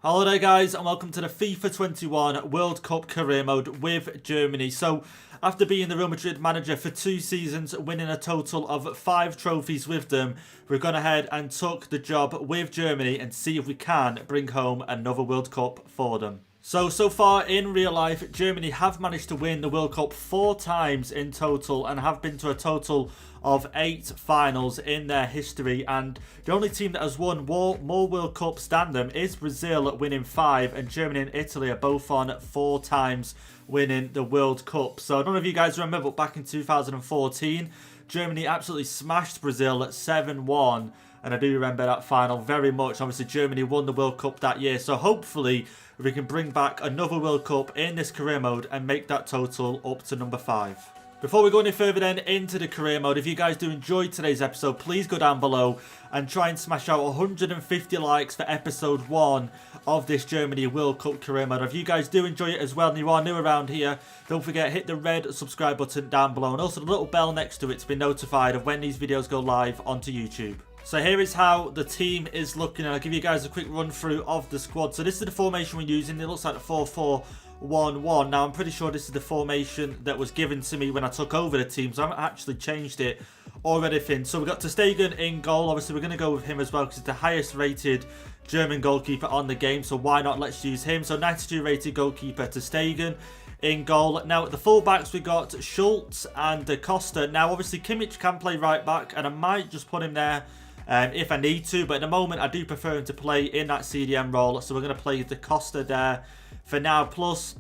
Hello there guys and welcome to the FIFA 21 World Cup career mode with Germany. So after being the Real Madrid manager for 2 seasons, winning a total of 5 trophies with them, we've gone ahead and took the job with Germany and see if we can bring home another World Cup for them. So far in real life, Germany have managed to win the World Cup 4 times in total and have been to a total of 8 finals in their history, and the only team that has won more World Cups than them is Brazil, winning 5, and Germany and Italy are both on 4 times winning the World Cup. So I don't know if you guys remember, but back in 2014, Germany absolutely smashed Brazil at 7-1. And I do remember that final very much. Obviously, Germany won the World Cup that year. So hopefully, we can bring back another World Cup in this career mode and make that total up to number 5. Before we go any further then into the career mode, if you guys do enjoy today's episode, please go down below and try and smash out 150 likes for episode 1 of this Germany World Cup career mode. If you guys do enjoy it as well and you are new around here, don't forget, hit the red subscribe button down below and also the little bell next to it to be notified of when these videos go live onto YouTube. So here is how the team is looking, and I'll give you guys a quick run through of the squad. So this is the formation we're using. It looks like the 4-4-1-1. Now I'm pretty sure this is the formation that was given to me when I took over the team, so I haven't actually changed it or anything. So we've got ter Stegen in goal. Obviously we're going to go with him as well because he's the highest rated German goalkeeper on the game, so why not, let's use him. So 92 rated goalkeeper ter Stegen in goal. Now at the fullbacks we got Schultz and Da Costa. Now obviously Kimmich can play right back and I might just put him there if I need to, but at the moment I do prefer him to play in that CDM role, so we're going to play Da Costa there for now. Plus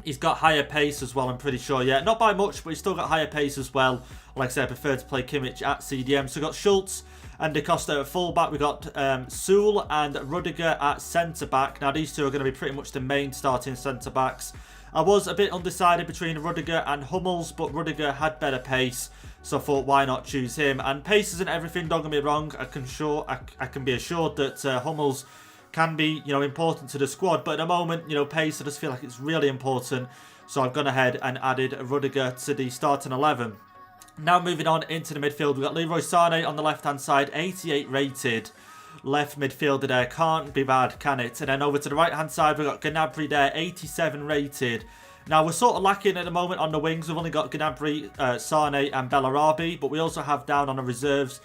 he's got higher pace as well, I'm pretty sure. Yeah, not by much, but he's still got higher pace as well. Like I said, I prefer to play Kimmich at CDM. So we've got Schultz and Da Costa at fullback. We've got Sewell and Rudiger at centre back. Now these two are going to be pretty much the main starting centre backs. I was a bit undecided between Rudiger and Hummels, but Rudiger had better pace, so I thought why not choose him. And pace isn't everything, don't get me wrong. I can be assured that Hummels can be, important to the squad, but at the moment, pace, I just feel like it's really important. So I've gone ahead and added Rudiger to the starting 11. Now moving on into the midfield, we've got Leroy Sané on the left-hand side, 88 rated. Left midfielder there, can't be bad, can it? And then over to the right hand side we've got Gnabry there, 87 rated. Now we're sort of lacking at the moment on the wings. We've only got Gnabry, Sané and Bellarabi, but we also have down on the reserves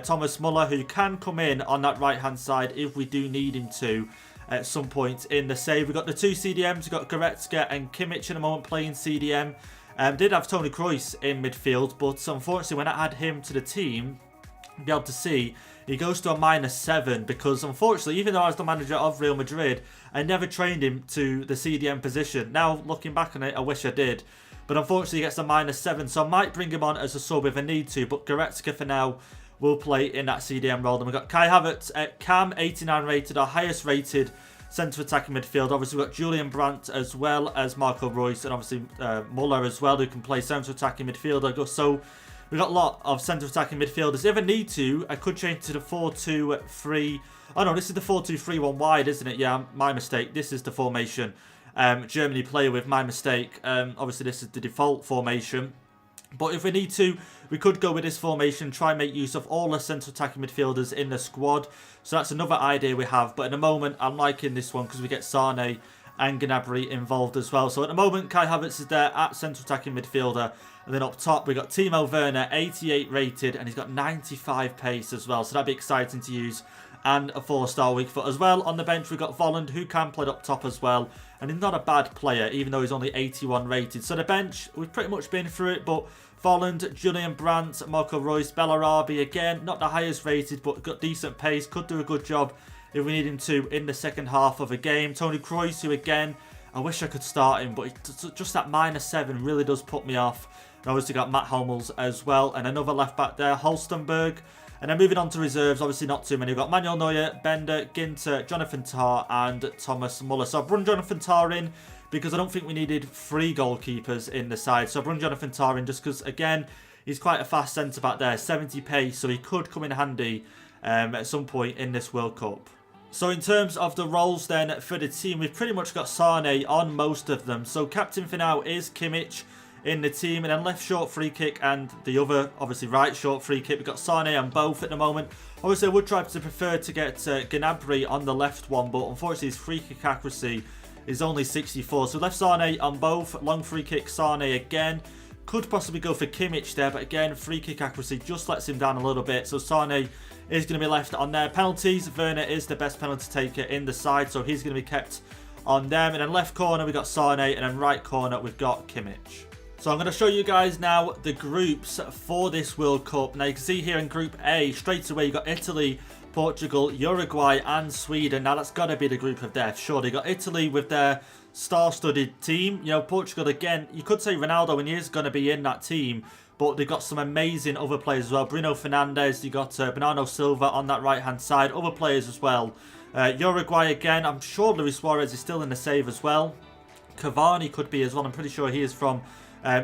Thomas Muller, who can come in on that right hand side if we do need him to at some point in the save. We've got the 2 CDMs, we've got Goretzka and Kimmich at the moment playing CDM. Did have Toni Kroos in midfield, but unfortunately when I add him to the team, you'll be able to see he goes to a -7 because unfortunately, even though I was the manager of Real Madrid, I never trained him to the CDM position. Now looking back on it, I wish I did, but unfortunately he gets a -7, so I might bring him on as a sub if I need to, but Goretzka for now will play in that CDM role. Then we've got Kai Havertz at Cam, 89 rated, our highest rated centre attacking midfield. Obviously we've got Julian Brandt as well as Marco Reus, and obviously Muller as well, who can play centre attacking midfielder. So we've got a lot of centre attacking midfielders. If I need to, I could change to the 4-2-3. Oh no, this is the 4-2-3-1 wide, isn't it? Yeah, my mistake. This is the formation Germany play with, my mistake. Obviously this is the default formation. But if we need to, we could go with this formation, try and make use of all the centre attacking midfielders in the squad. So that's another idea we have. But at the moment, I'm liking this one because we get Sané and Gnabry involved as well. So at the moment, Kai Havertz is there at centre attacking midfielder. And then up top, we got Timo Werner, 88 rated, and he's got 95 pace as well. So that'd be exciting to use. And a 4-star weak foot as well. On the bench, we've got Volland, who can play up top as well. And he's not a bad player, even though he's only 81 rated. So the bench, we've pretty much been through it, but Volland, Julian Brandt, Marco Reus, Bellarabi, again, not the highest rated, but got decent pace, could do a good job if we need him to in the second half of a game. Toni Kroos, who again, I wish I could start him, but just that -7 really does put me off. And obviously got Matt Hummels as well, and another left back there, Holstenberg. And then moving on to reserves, obviously not too many. We've got Manuel Neuer, Bender, Ginter, Jonathan Tah and Thomas Muller. So I've run Jonathan Tah in because I don't think we needed 3 goalkeepers in the side. So I've run Jonathan Tah in just because, again, he's quite a fast centre-back there, 70 pace, so he could come in handy at some point in this World Cup. So in terms of the roles then for the team, we've pretty much got Sané on most of them. So captain for now is Kimmich. in the team. And then left short free kick and the other, obviously, right short free kick. We've got Sane on both at the moment. Obviously, I would try to prefer to get Gnabry on the left one, but unfortunately, his free kick accuracy is only 64. So left Sane on both. Long free kick, Sane again. Could possibly go for Kimmich there, but again, free kick accuracy just lets him down a little bit. So Sane is going to be left on there. Penalties, Werner is the best penalty taker in the side, so he's going to be kept on them. And then left corner, we've got Sane, and then right corner, we've got Kimmich. So I'm going to show you guys now the groups for this World Cup. Now you can see here in Group A, straight away you got Italy, Portugal, Uruguay and Sweden. Now that's got to be the group of death. Sure, they got Italy with their star-studded team. You know, Portugal again, you could say Ronaldo and he is going to be in that team, but they've got some amazing other players as well. Bruno Fernandes, you got Bernardo Silva on that right-hand side, other players as well. Uruguay again, I'm sure Luis Suarez is still in the save as well. Cavani could be as well, I'm pretty sure he is from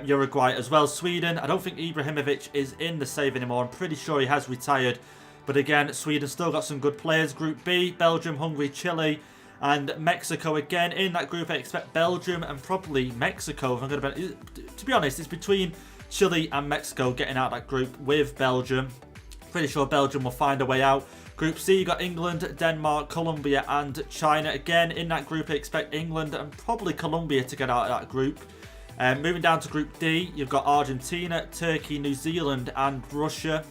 Uruguay as well. Sweden, I don't think Ibrahimovic is in the save anymore, I'm pretty sure he has retired. But again, Sweden still got some good players. Group B, Belgium, Hungary, Chile, and Mexico again. In that group, I expect Belgium and probably Mexico. If I'm going to be honest, it's between Chile and Mexico getting out of that group with Belgium. Pretty sure Belgium will find a way out. Group C, you got England, Denmark, Colombia, and China. Again, in that group, I expect England and probably Colombia to get out of that group. Moving down to Group D, you've got Argentina, Turkey, New Zealand, and Russia.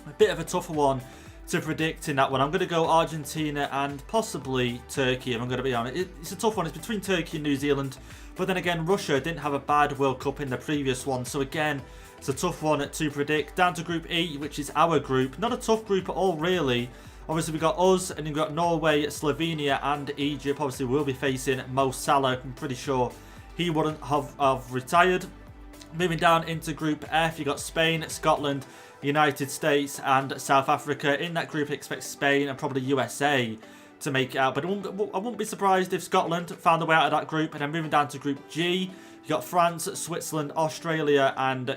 A bit of a tougher one to predict in that one. I'm going to go Argentina and possibly Turkey, if I'm going to be honest. It's a tough one. It's between Turkey and New Zealand. But then again, Russia didn't have a bad World Cup in the previous one. So again, it's a tough one to predict. Down to Group E, which is our group. Not a tough group at all, really. Obviously, we've got us, and you've got Norway, Slovenia, and Egypt. Obviously, we'll be facing Mo Salah. I'm pretty sure he wouldn't have retired. Moving down into Group F, you've got Spain, Scotland, United States and South Africa. In that group, I expect Spain and probably USA to make it out. But I wouldn't be surprised if Scotland found their way out of that group. And then moving down to Group G, you got France, Switzerland, Australia and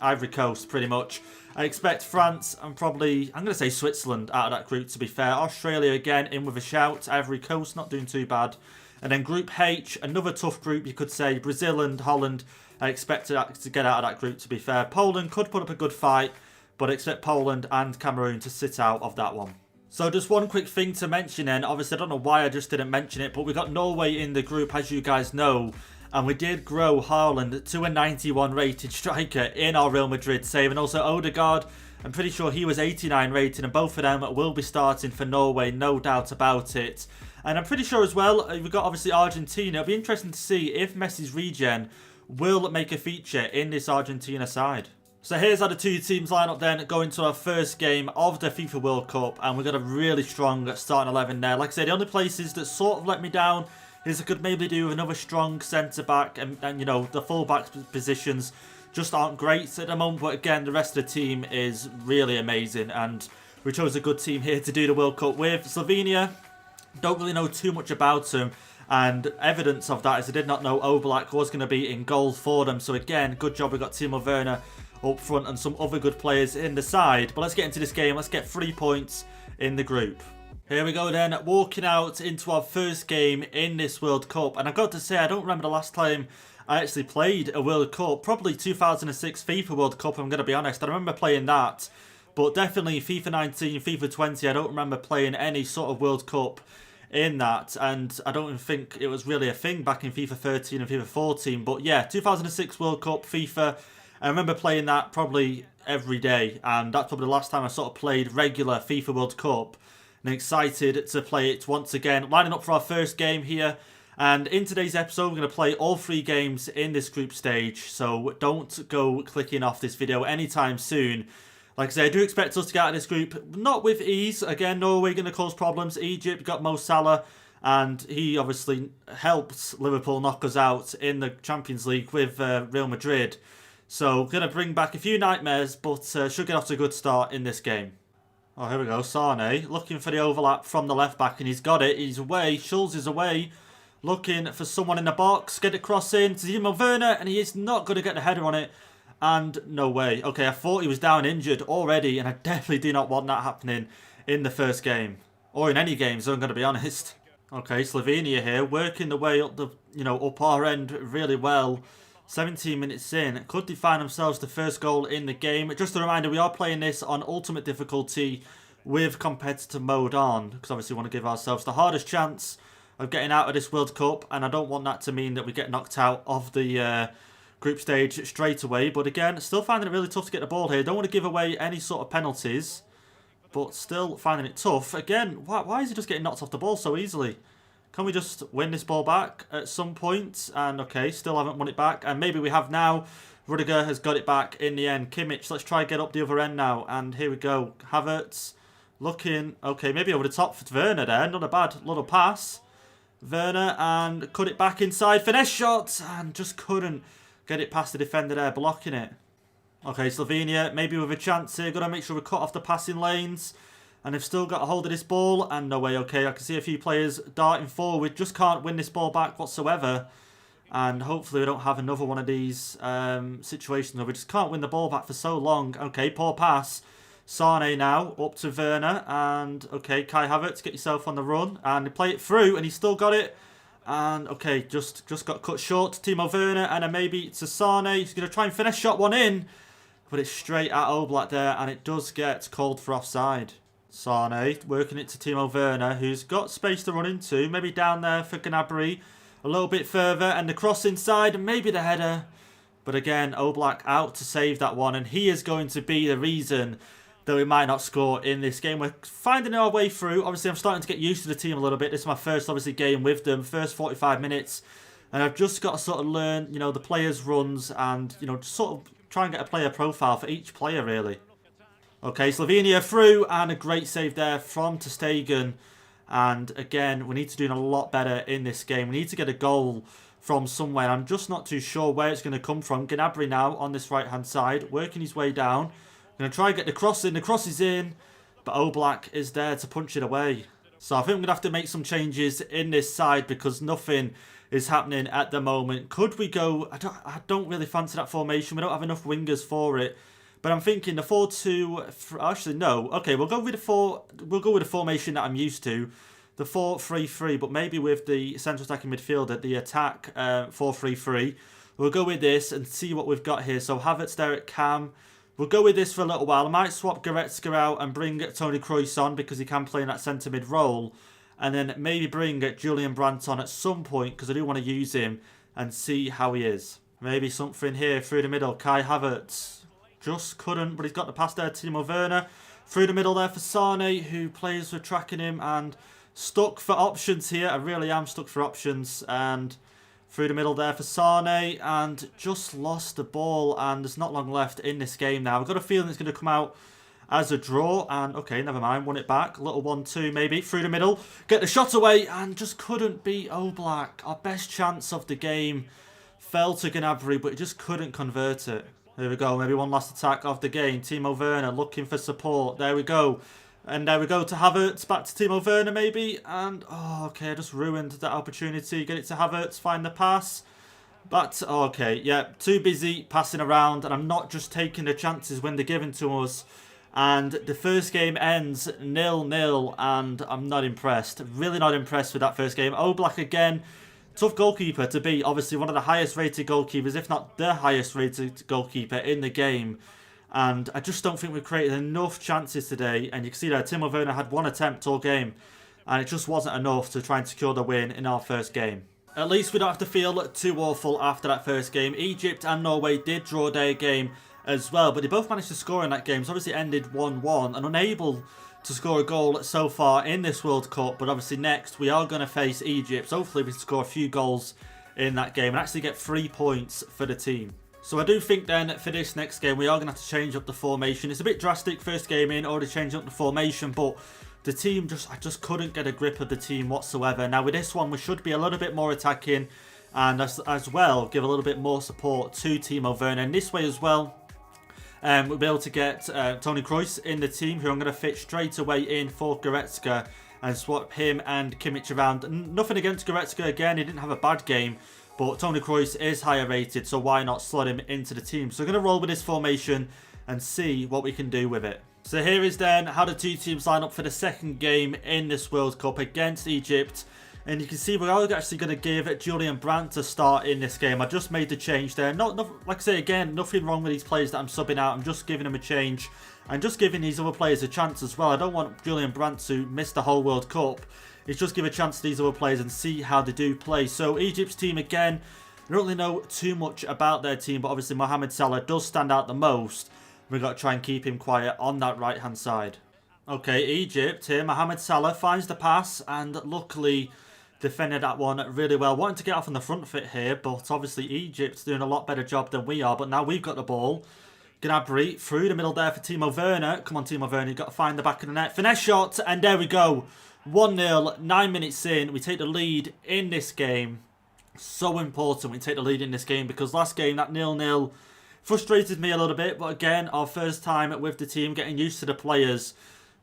Ivory Coast, pretty much. I expect France and probably, I'm going to say Switzerland out of that group, to be fair. Australia again in with a shout. Ivory Coast not doing too bad. And then Group H, another tough group, you could say. Brazil and Holland. I expect to get out of that group, to be fair. Poland could put up a good fight, but I expect Poland and Cameroon to sit out of that one. So just one quick thing to mention then. Obviously, I don't know why I just didn't mention it, but we got Norway in the group, as you guys know. And we did grow Haaland to a 91 rated striker in our Real Madrid save. And also Odegaard, I'm pretty sure he was 89 rated. And both of them will be starting for Norway, no doubt about it. And I'm pretty sure as well, we've got obviously Argentina. It'll be interesting to see if Messi's regen will make a feature in this Argentina side. So here's how the two teams line up then, going to our first game of the FIFA World Cup, and we've got a really strong starting 11 there. Like I said, the only places that sort of let me down is I could maybe do another strong centre-back, and you know, the full-back positions just aren't great at the moment, but again, the rest of the team is really amazing, and we chose a good team here to do the World Cup with. Slovenia, don't really know too much about them. And evidence of that is I did not know Oblak was going to be in goal for them. So again, good job we got Timo Werner up front and some other good players in the side. But let's get into this game. Let's get 3 points in the group. Here we go then, walking out into our first game in this World Cup. And I've got to say, I don't remember the last time I actually played a World Cup. Probably 2006 FIFA World Cup, I'm going to be honest. I remember playing that. But definitely FIFA 19, FIFA 20, I don't remember playing any sort of World Cup in that, and I don't even think it was really a thing back in FIFA 13 and FIFA 14. But yeah, 2006 World Cup FIFA, I remember playing that probably every day, and that's probably the last time I sort of played regular FIFA World Cup, and excited to play it once again. Lining up for our first game here, and in today's episode we're going to play all 3 games in this group stage, so don't go clicking off this video anytime soon. Like I say, I do expect us to get out of this group, not with ease. Again, Norway going to cause problems. Egypt got Mo Salah, and he obviously helped Liverpool knock us out in the Champions League with Real Madrid. So, going to bring back a few nightmares, but should get off to a good start in this game. Oh, here we go. Sane looking for the overlap from the left back, and he's got it. He's away. Schulz is away. Looking for someone in the box. Get it cross in to Timo Werner, and he is not going to get the header on it. And no way. Okay, I thought he was down injured already, and I definitely do not want that happening in the first game. Or in any game, so I'm going to be honest. Okay, Slovenia here, working the way up the, up our end really well. 17 minutes in. Could they find themselves the first goal in the game? Just a reminder, we are playing this on ultimate difficulty with competitor mode on, because obviously we want to give ourselves the hardest chance of getting out of this World Cup, and I don't want that to mean that we get knocked out of the group stage straight away. But again, still finding it really tough to get the ball here. Don't want to give away any sort of penalties, but still finding it tough. Again, why is he just getting knocked off the ball so easily? Can we just win this ball back at some point? And okay, still haven't won it back. And maybe we have now. Rudiger has got it back in the end. Kimmich, let's try and get up the other end now. And here we go. Havertz looking. Okay, maybe over the top for Werner there. Not a bad little pass. Werner and cut it back inside. Finesse shot. And just couldn't get it past the defender there, blocking it. Okay, Slovenia, maybe with a chance here. Got to make sure we cut off the passing lanes. And they've still got a hold of this ball. And no way, okay. I can see a few players darting forward. Just can't win this ball back whatsoever. And hopefully we don't have another one of these situations where we just can't win the ball back for so long. Okay, poor pass. Sane now, up to Werner. And, okay, Kai Havertz, get yourself on the run. And they play it through, and he's still got it. And, okay, just got cut short. Timo Werner, and then maybe to Sane. He's going to try and finesse shot one in. But it's straight at Oblak there, and it does get called for offside. Sane working it to Timo Werner, who's got space to run into. Maybe down there for Gnabry. A little bit further, and the cross inside, and maybe the header. But again, Oblak out to save that one, and he is going to be the reason that we might not score in this game. We're finding our way through. Obviously, I'm starting to get used to the team a little bit. This is my first, obviously, game with them, first 45 minutes. And I've just got to sort of learn, you know, the players' runs and, you know, just sort of try and get a player profile for each player, really. Okay, Slovenia through, and a great save there from ter Stegen. And again, we need to do a lot better in this game. We need to get a goal from somewhere. I'm just not too sure where it's going to come from. Gnabry now on this right-hand side, working his way down. Going to try and get the cross in. The cross is in, but Oblak is there to punch it away. So I think we're going to have to make some changes in this side because nothing is happening at the moment. Could we go... I don't really fancy that formation. We don't have enough wingers for it. But I'm thinking the 4-2... Actually, no. Okay, we'll go with the formation that I'm used to. The 4-3-3, but maybe with the central attacking midfielder, the attack 4-3-3. We'll go with this and see what we've got here. So Havertz there at cam. We'll go with this for a little while. I might swap Goretzka out and bring Toni Kroos on because he can play in that centre mid role. And then maybe bring Julian Brandt on at some point because I do want to use him and see how he is. Maybe something here through the middle. Kai Havertz just couldn't, but he's got the pass there to Timo Werner. Through the middle there for Sane, who players were tracking him and stuck for options here. I really am stuck for options. And through the middle there for Sane, and just lost the ball, and there's not long left in this game now. I've got a feeling it's going to come out as a draw, and okay, never mind, won it back. Little 1-2 maybe, through the middle. Get the shot away, and just couldn't beat Oblak. Our best chance of the game fell to Gnabry, but he just couldn't convert it. There we go, maybe one last attack of the game. Timo Werner looking for support. There we go. And there we go to Havertz, back to Timo Werner maybe. And, oh, okay, I just ruined that opportunity. Get it to Havertz, find the pass. But, okay, yeah, too busy passing around. And I'm not just taking the chances when they're given to us. And the first game ends 0-0. And I'm not impressed. Really not impressed with that first game. Oblak again. Tough goalkeeper to be. Obviously one of the highest rated goalkeepers, if not the highest rated goalkeeper in the game. And I just don't think we've created enough chances today. And you can see that Timo Werner had one attempt all game. And it just wasn't enough to try and secure the win in our first game. At least we don't have to feel too awful after that first game. Egypt and Norway did draw their game as well. But they both managed to score in that game. So obviously ended 1-1. And unable to score a goal so far in this World Cup. But obviously next we are going to face Egypt. So hopefully we can score a few goals in that game. And actually get 3 points for the team. So I do think then for this next game we are going to have to change up the formation. It's a bit drastic first game in, already changing up the formation, but the team I just couldn't get a grip of the team whatsoever. Now with this one we should be a little bit more attacking and as well give a little bit more support to Timo Werner. And this way as well we'll be able to get Toni Kroos in the team, who I'm going to fit straight away in for Goretzka and swap him and Kimmich around. Nothing against Goretzka again, he didn't have a bad game. But Toni Kroos is higher rated, so why not slot him into the team? So we're going to roll with this formation and see what we can do with it. So here is then how the two teams line up for the second game in this World Cup against Egypt. And you can see we're actually going to give Julian Brandt a start in this game. I just made the change there. Not like I say again, nothing wrong with these players that I'm subbing out. I'm just giving them a change and just giving these other players a chance as well. I don't want Julian Brandt to miss the whole World Cup. It's just give a chance to these other players and see how they do play. So Egypt's team again, I don't really know too much about their team, but obviously Mohamed Salah does stand out the most. We've got to try and keep him quiet on that right-hand side. Okay, Egypt here. Mohamed Salah finds the pass and luckily defended that one really well. Wanting to get off on the front foot here, but obviously Egypt's doing a lot better job than we are. But now we've got the ball. Gnabry through the middle there for Timo Werner. Come on, Timo Werner, you've got to find the back of the net. Finesse shot, and there we go. 1-0, 9 minutes in. We take the lead in this game. So important we take the lead in this game because last game, that 0-0, frustrated me a little bit. But again, our first time with the team, getting used to the players.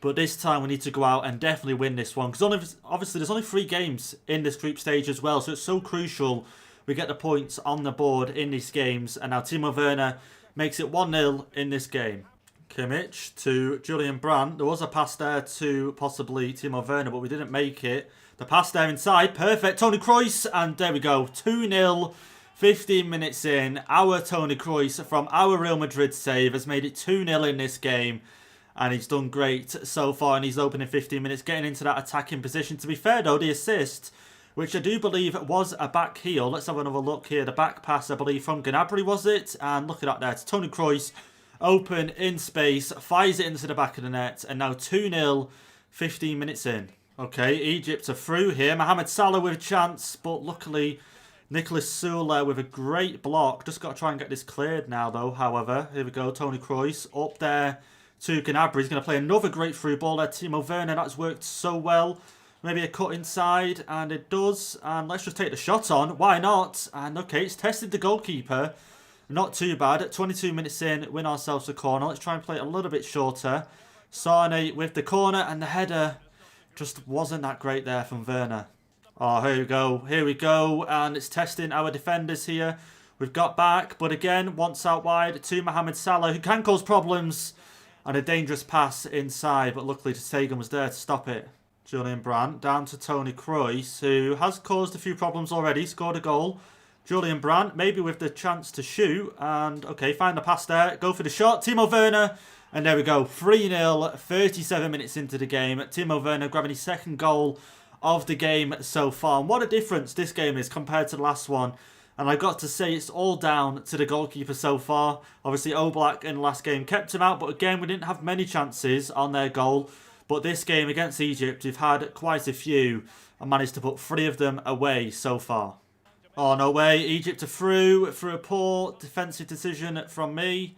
But this time we need to go out and definitely win this one. Because obviously there's only 3 games in this group stage as well. So it's so crucial we get the points on the board in these games. And now Timo Werner makes it 1-0 in this game. Kimmich to Julian Brandt. There was a pass there to possibly Timo Werner, but we didn't make it. The pass there inside. Perfect. Toni Kroos. And there we go. 2-0. 15 minutes in. Our Toni Kroos from our Real Madrid save has made it 2-0 in this game. And he's done great so far in his opening 15 minutes, getting into that attacking position. To be fair, though, the assist, which I do believe was a back heel. Let's have another look here. The back pass, I believe, from Gnabry, was it? And look at that there. It's Toni Kroos, open in space, fires it into the back of the net. And now 2-0, 15 minutes in. Okay, Egypt are through here. Mohamed Salah with a chance, but luckily Nicholas Sula with a great block. Just got to try and get this cleared now, though, however. Here we go, Toni Kroos up there to Gnabry. He's going to play another great through ball there. Timo Werner, that's worked so well. Maybe a cut inside, and it does. And let's just take the shot on. Why not? And okay, it's tested the goalkeeper. Not too bad. 22 minutes in, win ourselves a corner. Let's try and play it a little bit shorter. Sane with the corner, and the header just wasn't that great there from Werner. Oh, here we go. Here we go. And it's testing our defenders here. We've got back, but again, once out wide to Mohamed Salah, who can cause problems. And a dangerous pass inside, but luckily Stegen was there to stop it. Julian Brandt down to Toni Kroos, who has caused a few problems already, scored a goal. Julian Brandt, maybe with the chance to shoot. And, okay, find the pass there. Go for the shot. Timo Werner. And there we go. 3-0, 37 minutes into the game. Timo Werner grabbing his second goal of the game so far. And what a difference this game is compared to the last one. And I've got to say, it's all down to the goalkeeper so far. Obviously, Oblak in the last game kept him out. But again, we didn't have many chances on their goal. But this game against Egypt, we've had quite a few. And managed to put 3 of them away so far. Oh, no way. Egypt are through a poor defensive decision from me.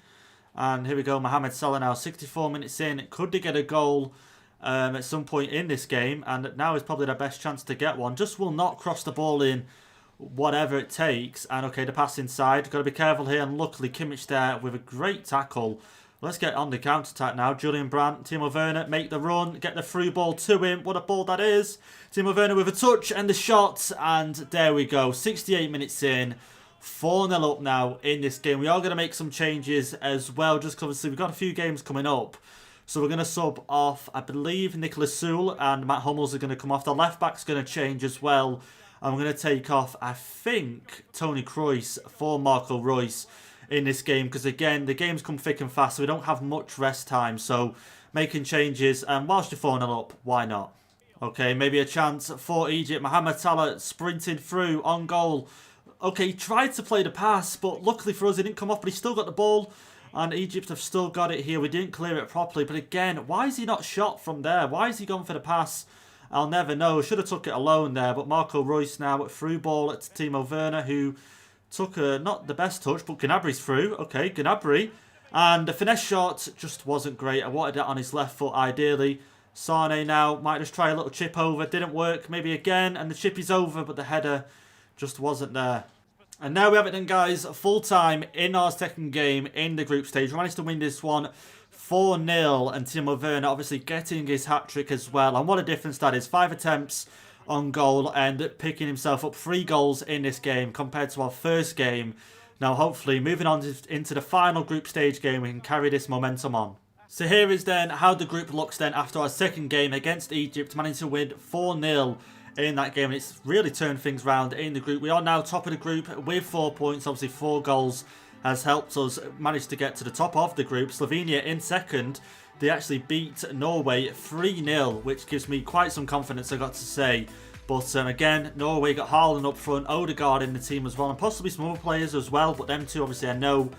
And here we go. Mohamed Salah now, 64 minutes in. Could they get a goal at some point in this game? And now is probably their best chance to get one. Just will not cross the ball in. Whatever it takes. And okay, the pass inside. Got to be careful here. And luckily Kimmich there with a great tackle. Let's get on the counter-attack now. Julian Brandt, Timo Werner make the run. Get the through ball to him. What a ball that is. Timo Werner with a touch and the shot. And there we go. 68 minutes in. 4-0 up now in this game. We are going to make some changes as well. Just because obviously we've got a few games coming up. So we're going to sub off, I believe, Nicholas Sewell and Matt Hummels are going to come off. The left back's going to change as well. And we're going to take off, I think, Toni Kroos for Marco Reus in this game. Because, again, the games come thick and fast. So we don't have much rest time. So making changes. And whilst you're 4-0 up, why not? Okay, maybe a chance for Egypt. Mohamed Salah sprinting through on goal. Okay, he tried to play the pass. But luckily for us, he didn't come off. But he still got the ball. And Egypt have still got it here. We didn't clear it properly. But again, why is he not shot from there? Why is he gone for the pass? I'll never know. Should have took it alone there. But Marco Reus now through ball to Timo Werner, who took not the best touch, but Gnabry's through. Okay, Gnabry. And the finesse shot just wasn't great. I wanted it on his left foot ideally. Sane now might just try a little chip over. Didn't work. Maybe again. And the chip is over, but the header just wasn't there. And now we have it then, guys. Full time in our second game in the group stage. We managed to win this one 4-0, and Timo Werner obviously getting his hat-trick as well. And what a difference that is. 5 attempts on goal and picking himself up 3 goals in this game compared to our first game. Now, hopefully, moving on into the final group stage game, we can carry this momentum on. So here is then how the group looks then after our second game against Egypt, managing to win 4-0 in that game, and it's really turned things around in the group. We are now top of the group with 4 points. Obviously 4 goals has helped us manage to get to the top of the group. Slovenia in second. They actually beat Norway 3-0, which gives me quite some confidence, I got to say. But again, Norway got Haaland up front, Odegaard in the team as well, and possibly some other players as well. But them two, obviously, I know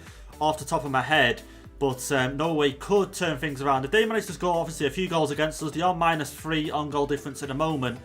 off the top of my head. But Norway could turn things around. If they manage to score, obviously, a few goals against us, they are -3 on goal difference at the moment.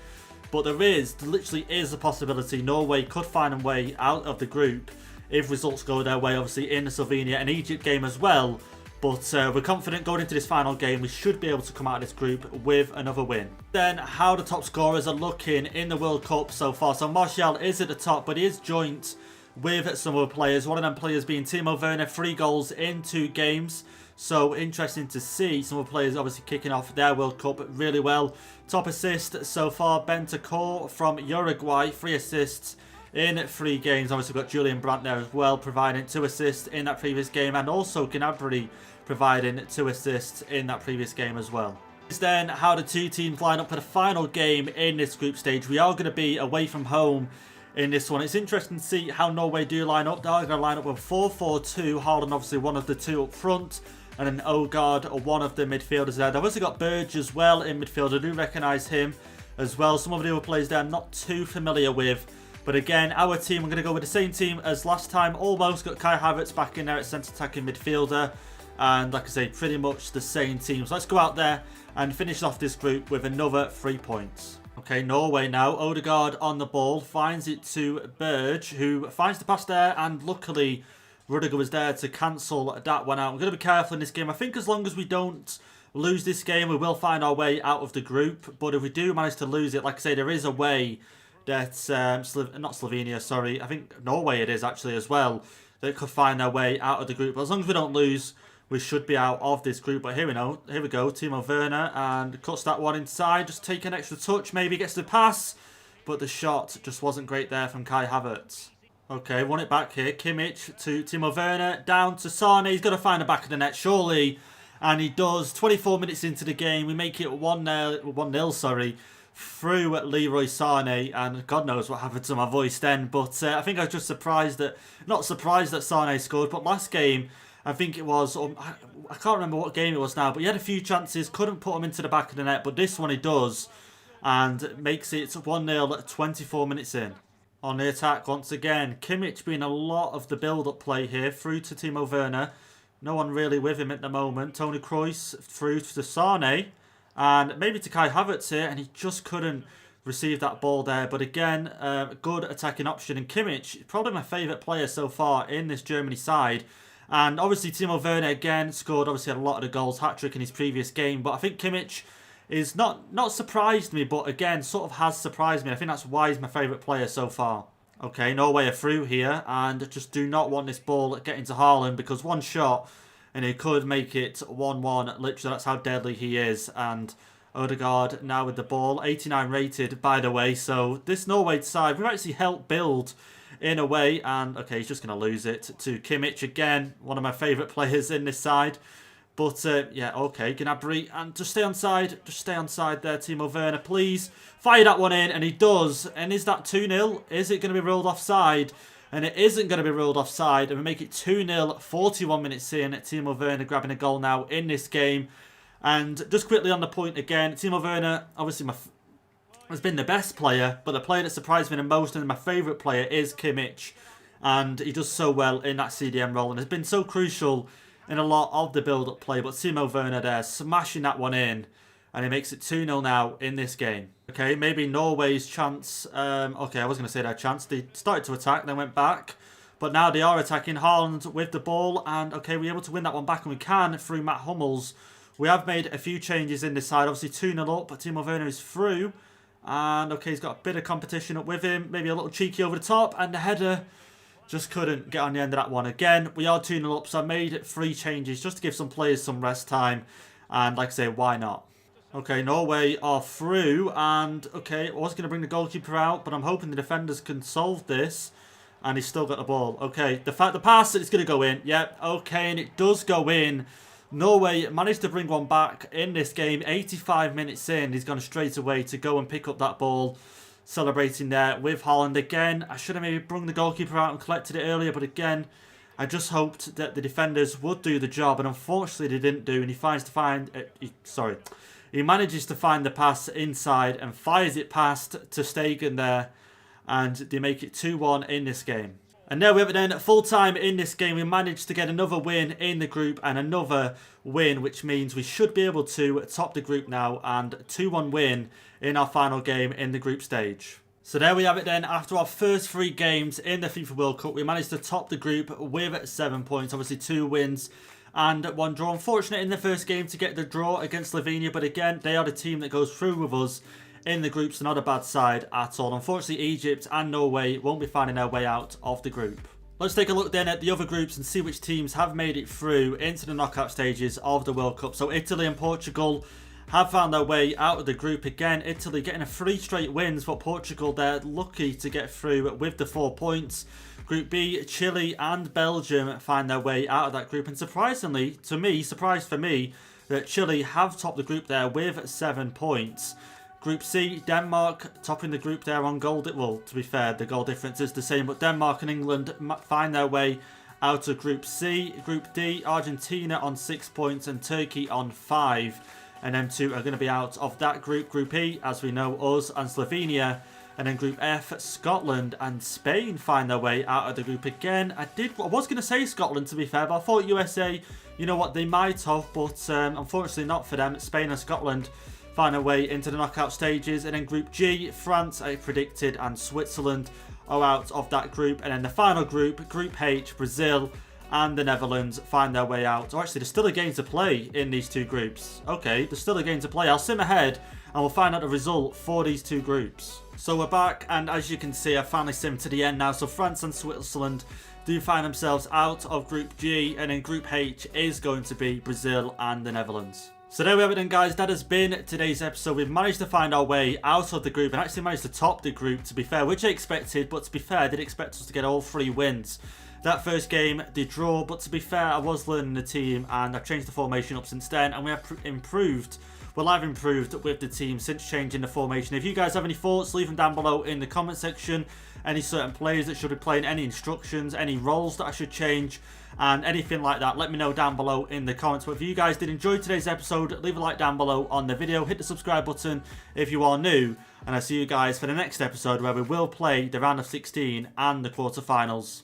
But there literally is a possibility Norway could find a way out of the group if results go their way, obviously, in the Slovenia and Egypt game as well. But we're confident going into this final game, we should be able to come out of this group with another win. Then, how the top scorers are looking in the World Cup so far. So Martial is at the top, but he is joint with some other players. One of them players being Timo Werner, 3 goals in 2 games. So interesting to see some of the players obviously kicking off their World Cup really well. Top assist so far, Bentancur from Uruguay, 3 assists in 3 games. Obviously we've got Julian Brandt there as well, providing 2 assists in that previous game, and also Gnabry providing 2 assists in that previous game as well. Then how the 2 teams line up for the final game in this group stage. We are going to be away from home in this one. It's interesting to see how Norway do line up. They are going to line up with 4-4-2. Haaland obviously one of the 2 up front, and then Odegaard, one of the midfielders there. They've also got Burge as well in midfield. I do recognise him as well. Some of the other players there I'm not too familiar with. But again, our team, I'm going to go with the same team as last time. Almost got Kai Havertz back in there at centre attacking midfielder. And like I say, pretty much the same team. So let's go out there and finish off this group with another 3 points. Okay, Norway now. Odegaard on the ball. Finds it to Burge, who finds the pass there. And luckily, Rudiger was there to cancel that one out. We're going to be careful in this game. I think as long as we don't lose this game, we will find our way out of the group. But if we do manage to lose it, like I say, there is a way that, not Slovenia, sorry, I think Norway it is actually as well, that could find their way out of the group. But as long as we don't lose, we should be out of this group. But here we go, Timo Werner, and cuts that one inside, just take an extra touch, maybe gets the pass, but the shot just wasn't great there from Kai Havertz. Okay, won it back here, Kimmich to Timo Werner, down to Sane, he's got to find the back of the net, surely, and he does. 24 minutes into the game, we make it 1-0, sorry, through Leroy Sane, and God knows what happened to my voice then, but I think I was just surprised that, not surprised that Sane scored, but last game, I think it was, I can't remember what game it was now, but he had a few chances, couldn't put them into the back of the net, but this one he does, and makes it 1-0 at 24 minutes in. On the attack once again, Kimmich being a lot of the build-up play here, through to Timo Werner, no one really with him at the moment, Toni Kroos through to Sane, and maybe to Kai Havertz here, and he just couldn't receive that ball there, but again, good attacking option, and Kimmich, probably my favourite player so far in this Germany side. And obviously Timo Werner again scored, obviously had a lot of the goals, hat-trick in his previous game. But I think Kimmich is not surprised me, but again, sort of has surprised me. I think that's why he's my favourite player so far. Okay, Norway are through here, and just do not want this ball getting to Haaland, because one shot, and he could make it 1-1. Literally, that's how deadly he is. And Odegaard now with the ball, 89 rated, by the way. So this Norway side, we've actually helped build in a way, and okay, he's just going to lose it to Kimmich again, one of my favourite players in this side. But yeah, okay, Gnabry, and just stay on side there, Timo Werner, please. Fire that one in, and he does. And is that 2-0? Is it going to be ruled offside? And it isn't going to be ruled offside, and we make it 2-0, 41 minutes in. Timo Werner grabbing a goal now in this game. And just quickly on the point again, Timo Werner, obviously has been the best player, but the player that surprised me the most and my favourite player is Kimmich. And he does so well in that CDM role and has been so crucial in a lot of the build-up play. But Timo Werner there, smashing that one in. And he makes it 2-0 now in this game. Okay, maybe Norway's chance. Okay, I was going to say their chance. They started to attack, then went back. But now they are attacking. Haaland with the ball. And okay, we're able to win that one back, and we can through Matt Hummels. We have made a few changes in this side. Obviously 2-0 up, but Timo Werner is through. And okay, he's got a bit of competition up with him. Maybe a little cheeky over the top. And the header just couldn't get on the end of that one. Again, we are 2-0 up, so I made 3 changes just to give some players some rest time. And like I say, why not? Okay, Norway are through. And okay, I was going to bring the goalkeeper out, but I'm hoping the defenders can solve this. And he's still got the ball. Okay, the pass, it's going to go in. Yep, okay, and it does go in. Norway managed to bring one back in this game. 85 minutes in, he's gone straight away to go and pick up that ball. celebrating there with Haaland again. I should have maybe brung the goalkeeper out and collected it earlier, but again, I just hoped that the defenders would do the job, and unfortunately they didn't do, and he manages to find the pass inside and fires it past to Stegen there, and they make it 2-1 in this game. And there we have it then, full time in this game. We managed to get another win in the group and another win, which means we should be able to top the group now and 2-1 win in our final game in the group stage. So there we have it then. After our first 3 games in the FIFA World Cup, we managed to top the group with 7 points. Obviously 2 wins and 1 draw. Unfortunate in the first game to get the draw against Slovenia, but again, they are the team that goes through with us in the group, so not a bad side at all. Unfortunately, Egypt and Norway won't be finding their way out of the group. Let's take a look then at the other groups and see which teams have made it through into the knockout stages of the World Cup. So Italy and Portugal have found their way out of the group again. Italy getting 3 straight wins, but Portugal, they're lucky to get through with the 4 points. Group B, Chile and Belgium find their way out of that group. And surprisingly, surprise for me, that Chile have topped the group there with 7 points. Group C, Denmark topping the group there on goal. Well, to be fair, the goal difference is the same, but Denmark and England find their way out of Group C. Group D, Argentina on 6 points and Turkey on 5. And them two are going to be out of that group. Group E, as we know, us and Slovenia. And then Group F, Scotland and Spain find their way out of the group again. I was going to say Scotland, to be fair, but I thought USA, you know what, they might have, but unfortunately not for them. Spain and Scotland find their way into the knockout stages. And then Group G, France, I predicted, and Switzerland are out of that group. And then the final group, Group H, Brazil and the Netherlands find their way out. Oh, actually, there's still a game to play in these 2 groups. Okay, there's still a game to play. I'll sim ahead and we'll find out the result for these 2 groups. So we're back, and as you can see, I finally simmed to the end now. So France and Switzerland do find themselves out of Group G, and then Group H is going to be Brazil and the Netherlands. So there we have it then, guys. That has been today's episode. We've managed to find our way out of the group and actually managed to top the group, to be fair, which I expected, but to be fair, I did expect us to get all 3 wins. That first game did draw, but to be fair, I was learning the team and I've changed the formation up since then, and we have improved. Well, I've improved with the team since changing the formation. If you guys have any thoughts, leave them down below in the comment section. Any certain players that should be playing, any instructions, any roles that I should change, and anything like that, let me know down below in the comments. But if you guys did enjoy today's episode, leave a like down below on the video. Hit the subscribe button if you are new. And I'll see you guys for the next episode, where we will play the round of 16 and the quarterfinals.